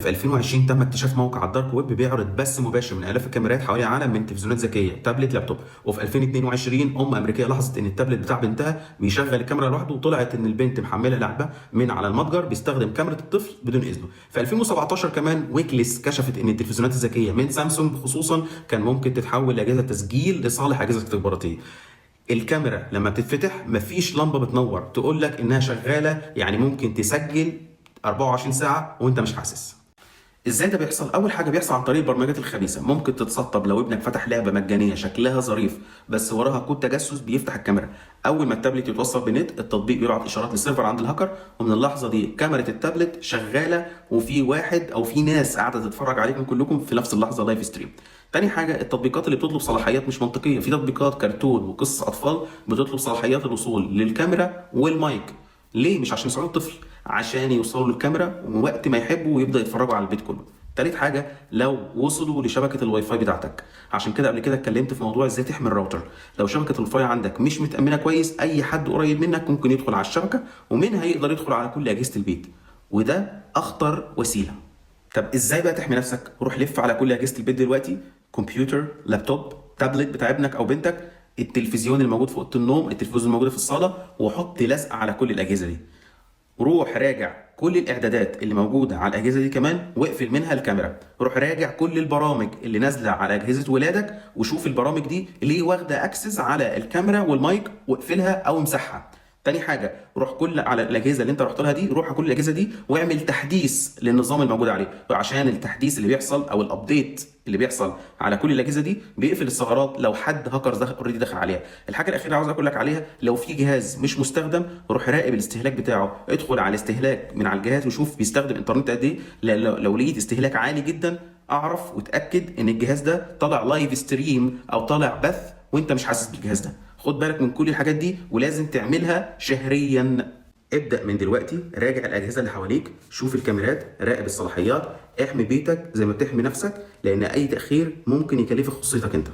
في 2020 تم اكتشاف موقع على الدارك ويب بيعرض بث مباشر من آلاف الكاميرات حوالين العالم من تلفزيونات ذكيه، تابلت، لابتوب. وفي 2022 امريكيه لاحظت ان التابلت بتاع بنتها بيشغل الكاميرا لوحده، وطلعت ان البنت محمله لعبه من على المتجر بيستخدم كاميرا الطفل بدون اذنه. في 2017 كمان ويكليس كشفت ان التلفزيونات الذكيه من سامسونج خصوصا كان ممكن تتحول لاجهزه تسجيل لصالح اجهزه استخباراتيه. الكاميرا لما بتتفتح مفيش لمبه بتنور تقول لك انها شغاله، يعني ممكن تسجل 24 ساعه وانت مش حاسس. ازاي ده بيحصل؟ اول حاجه بيحصل عن طريق البرمجات الخبيثه. ممكن تتسطب لو ابنك فتح لعبه مجانيه شكلها ظريف بس وراها كود تجسس بيفتح الكاميرا. اول ما التابلت يتوصل بالنت التطبيق يبعت اشارات للسيرفر عند الهاكر، ومن اللحظه دي كاميرا التابلت شغاله وفي واحد او في ناس قاعده تتفرج عليكم كلكم في نفس اللحظه لايف ستريم. تاني حاجه التطبيقات اللي بتطلب صلاحيات مش منطقيه. في تطبيقات كرتون وقصص اطفال بتطلب صلاحيات الوصول للكاميرا والمايك. ليه؟ مش عشان يساعدوا الطفل، عشان يوصلوا للكاميرا وقت ما يحبوا ويبدا يتفرجوا على البيت كله. تالت حاجه لو وصلوا لشبكه الواي فاي بتاعتك. عشان كده قبل كده اتكلمت في موضوع ازاي تحمي الراوتر. لو شبكه الواي فاي عندك مش متامنه كويس اي حد قريب منك ممكن يدخل على الشبكه ومنها يقدر يدخل على كل اجهزه البيت، وده اخطر وسيله. طب ازاي بقى تحمي نفسك؟ روح لف على كل اجهزه البيت دلوقتي، كمبيوتر، لابتوب، تابلت بتاع ابنك او بنتك، التلفزيون الموجود في اوضه النوم، التلفزيون الموجود في الصاله، وحط لزقه على كل الاجهزه دي. روح راجع كل الاعدادات اللي موجوده على الاجهزه دي كمان واقفل منها الكاميرا. روح راجع كل البرامج اللي نازله على اجهزه ولادك وشوف البرامج دي ليه واخده اكسس على الكاميرا والمايك واقفلها او امسحها. تاني حاجه روح كل على الاجهزه اللي انت رحت لها دي، روح على كل الاجهزه دي واعمل تحديث للنظام الموجود عليه، عشان التحديث اللي بيحصل او الابديت اللي بيحصل على كل الاجهزه دي بيقفل الثغرات لو حد هاكرز دخل اوريدي دخل عليها. الحاجه الاخيره عاوز اقول لك عليها، لو في جهاز مش مستخدم روح راقب الاستهلاك بتاعه، ادخل على الاستهلاك من على الجهاز وشوف بيستخدم انترنت قد ايه. لو لقيت استهلاك عالي جدا اعرف وتاكد ان الجهاز ده طالع لايف ستريم او طالع بث وانت مش حاسس بالجهاز ده. خد بالك من كل الحاجات دي ولازم تعملها شهريا. ابدأ من دلوقتي، راجع الأجهزة اللي حواليك، شوف الكاميرات، راقب الصلاحيات، احمي بيتك زي ما بتحمي نفسك، لأن أي تأخير ممكن يكلفك خصوصيتك أنت.